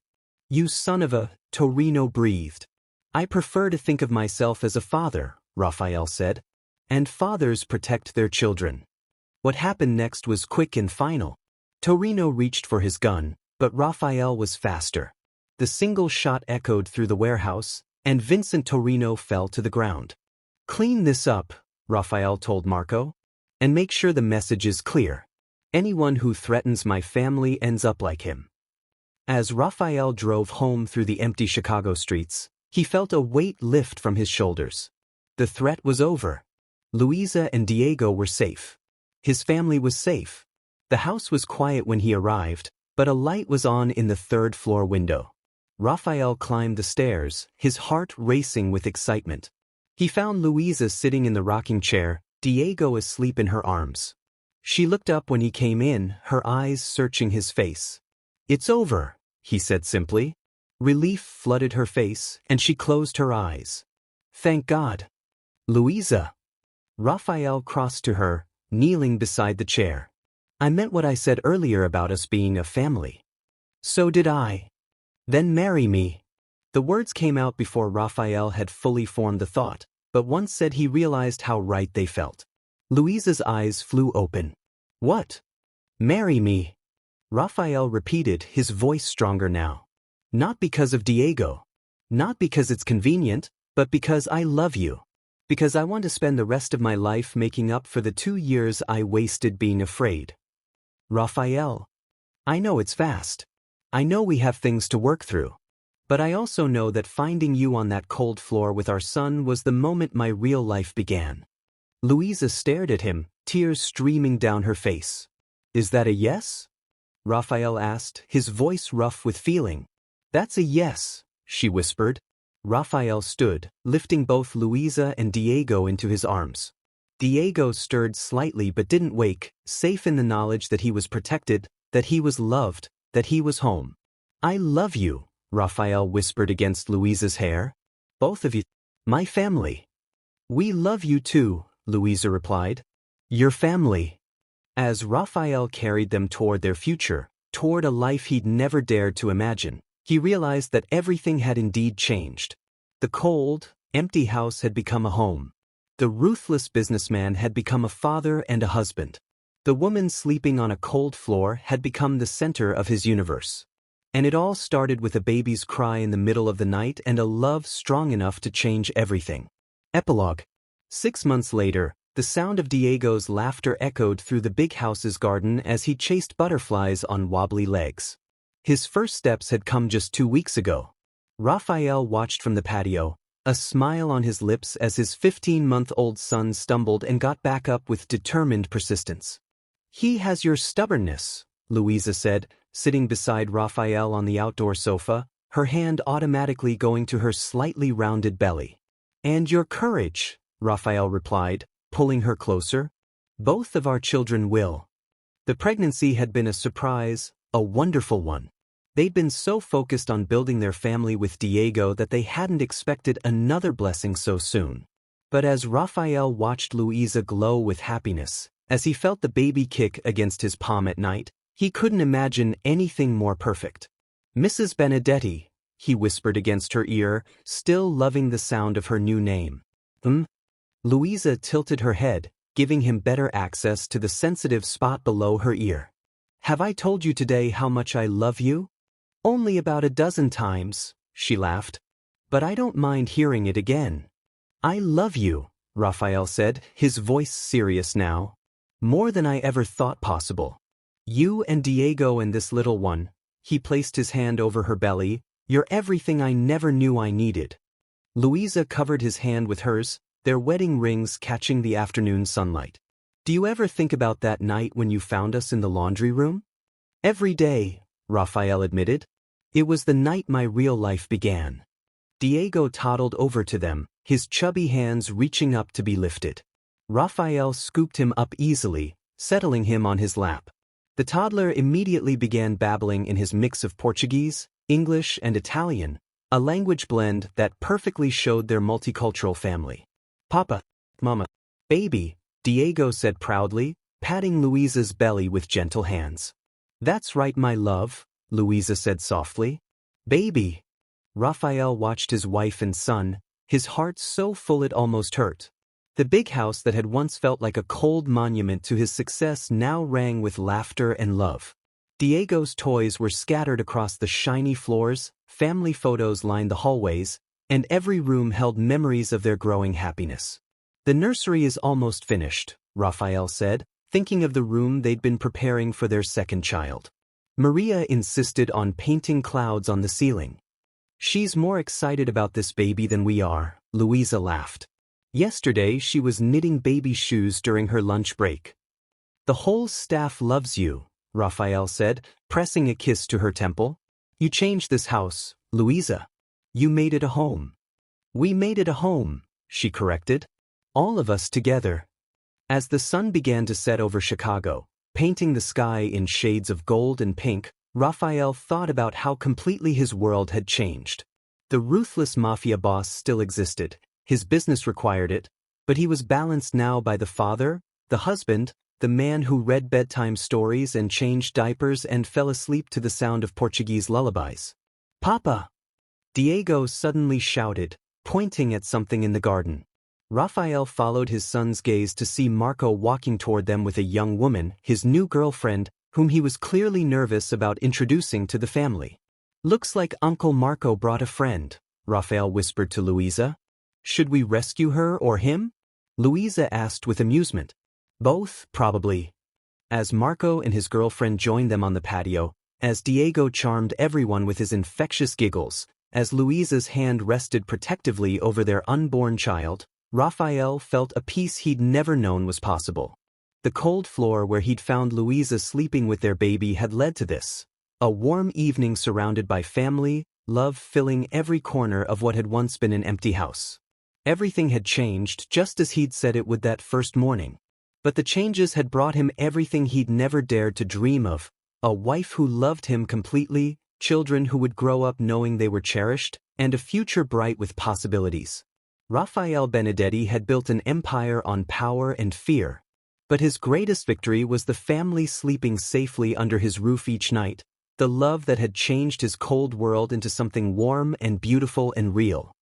"You son of a," Torino breathed. "I prefer to think of myself as a father," Raphael said. "And fathers protect their children." What happened next was quick and final. Torino reached for his gun, but Raphael was faster. The single shot echoed through the warehouse, and Vincent Torino fell to the ground. "Clean this up," Raphael told Marco. "And make sure the message is clear. Anyone who threatens my family ends up like him." As Raphael drove home through the empty Chicago streets, he felt a weight lift from his shoulders. The threat was over. Louisa and Diego were safe. His family was safe. The house was quiet when he arrived, but a light was on in the 3rd-floor window. Raphael climbed the stairs, his heart racing with excitement. He found Louisa sitting in the rocking chair, Diego asleep in her arms. She looked up when he came in, her eyes searching his face. "It's over," he said simply. Relief flooded her face, and she closed her eyes. "Thank God." "Louisa." Raphael crossed to her, kneeling beside the chair. "I meant what I said earlier about us being a family." "So did I." "Then marry me." The words came out before Raphael had fully formed the thought, but once said he realized how right they felt. Louisa's eyes flew open. "What?" "Marry me." Raphael repeated, his voice stronger now. Not because of Diego. Not because it's convenient, but because I love you. Because I want to spend the rest of my life making up for the 2 years I wasted being afraid. Raphael. I know it's fast. I know we have things to work through. But I also know that finding you on that cold floor with our son was the moment my real life began. Louisa stared at him, tears streaming down her face. Is that a yes? Raphael asked, his voice rough with feeling. That's a yes, she whispered. Raphael stood, lifting both Louisa and Diego into his arms. Diego stirred slightly but didn't wake, safe in the knowledge that he was protected, that he was loved, that he was home. I love you, Raphael whispered against Louisa's hair. Both of you. My family. We love you too, Louisa replied. Your family. As Raphael carried them toward their future, toward a life he'd never dared to imagine, he realized that everything had indeed changed. The cold, empty house had become a home. The ruthless businessman had become a father and a husband. The woman sleeping on a cold floor had become the center of his universe. And it all started with a baby's cry in the middle of the night and a love strong enough to change everything. Epilogue. 6 months later, the sound of Diego's laughter echoed through the big house's garden as he chased butterflies on wobbly legs. His first steps had come just 2 weeks ago. Raphael watched from the patio, a smile on his lips as his 15-month-old son stumbled and got back up with determined persistence. He has your stubbornness, Louisa said, sitting beside Raphael on the outdoor sofa, her hand automatically going to her slightly rounded belly. And your courage, Raphael replied, pulling her closer. Both of our children will. The pregnancy had been a surprise, a wonderful one. They'd been so focused on building their family with Diego that they hadn't expected another blessing so soon. But as Raphael watched Louisa glow with happiness, as he felt the baby kick against his palm at night, he couldn't imagine anything more perfect. Mrs. Benedetti, he whispered against her ear, still loving the sound of her new name. Louisa tilted her head, giving him better access to the sensitive spot below her ear. Have I told you today how much I love you? Only about a dozen times, she laughed. But I don't mind hearing it again. I love you, Raphael said, his voice serious now. More than I ever thought possible. You and Diego and this little one, he placed his hand over her belly, you're everything I never knew I needed. Louisa covered his hand with hers, their wedding rings catching the afternoon sunlight. Do you ever think about that night when you found us in the laundry room? Every day, Raphael admitted. It was the night my real life began. Diego toddled over to them, his chubby hands reaching up to be lifted. Raphael scooped him up easily, settling him on his lap. The toddler immediately began babbling in his mix of Portuguese, English, and Italian, a language blend that perfectly showed their multicultural family. Papa, Mama, baby, Diego said proudly, patting Louisa's belly with gentle hands. That's right, my love, Louisa said softly. Baby. Raphael watched his wife and son, his heart so full it almost hurt. The big house that had once felt like a cold monument to his success now rang with laughter and love. Diego's toys were scattered across the shiny floors, family photos lined the hallways, and every room held memories of their growing happiness. The nursery is almost finished, Raphael said, thinking of the room they'd been preparing for their second child. Maria insisted on painting clouds on the ceiling. She's more excited about this baby than we are, Louisa laughed. Yesterday she was knitting baby shoes during her lunch break. The whole staff loves you, Raphael said, pressing a kiss to her temple. You changed this house, Louisa. You made it a home. We made it a home, she corrected. All of us together. As the sun began to set over Chicago, painting the sky in shades of gold and pink, Raphael thought about how completely his world had changed. The ruthless Mafia boss still existed, his business required it, but he was balanced now by the father, the husband, the man who read bedtime stories and changed diapers and fell asleep to the sound of Portuguese lullabies. Papa! Diego suddenly shouted, pointing at something in the garden. Raphael followed his son's gaze to see Marco walking toward them with a young woman, his new girlfriend, whom he was clearly nervous about introducing to the family. "Looks like Uncle Marco brought a friend," Raphael whispered to Louisa. "Should we rescue her or him?" Louisa asked with amusement. "Both, probably." As Marco and his girlfriend joined them on the patio, as Diego charmed everyone with his infectious giggles, as Louisa's hand rested protectively over their unborn child, Raphael felt a peace he'd never known was possible. The cold floor where he'd found Louisa sleeping with their baby had led to this. A warm evening surrounded by family, love filling every corner of what had once been an empty house. Everything had changed just as he'd said it would that first morning. But the changes had brought him everything he'd never dared to dream of: a wife who loved him completely, children who would grow up knowing they were cherished, and a future bright with possibilities. Raphael Benedetti had built an empire on power and fear. But his greatest victory was the family sleeping safely under his roof each night, the love that had changed his cold world into something warm and beautiful and real.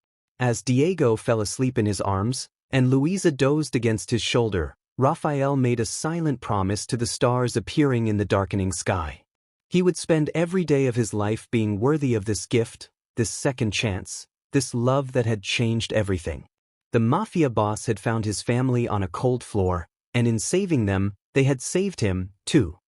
As Diego fell asleep in his arms, and Louisa dozed against his shoulder, Raphael made a silent promise to the stars appearing in the darkening sky. He would spend every day of his life being worthy of this gift, this second chance, this love that had changed everything. The Mafia boss had found his family on a cold floor, and in saving them, they had saved him, too.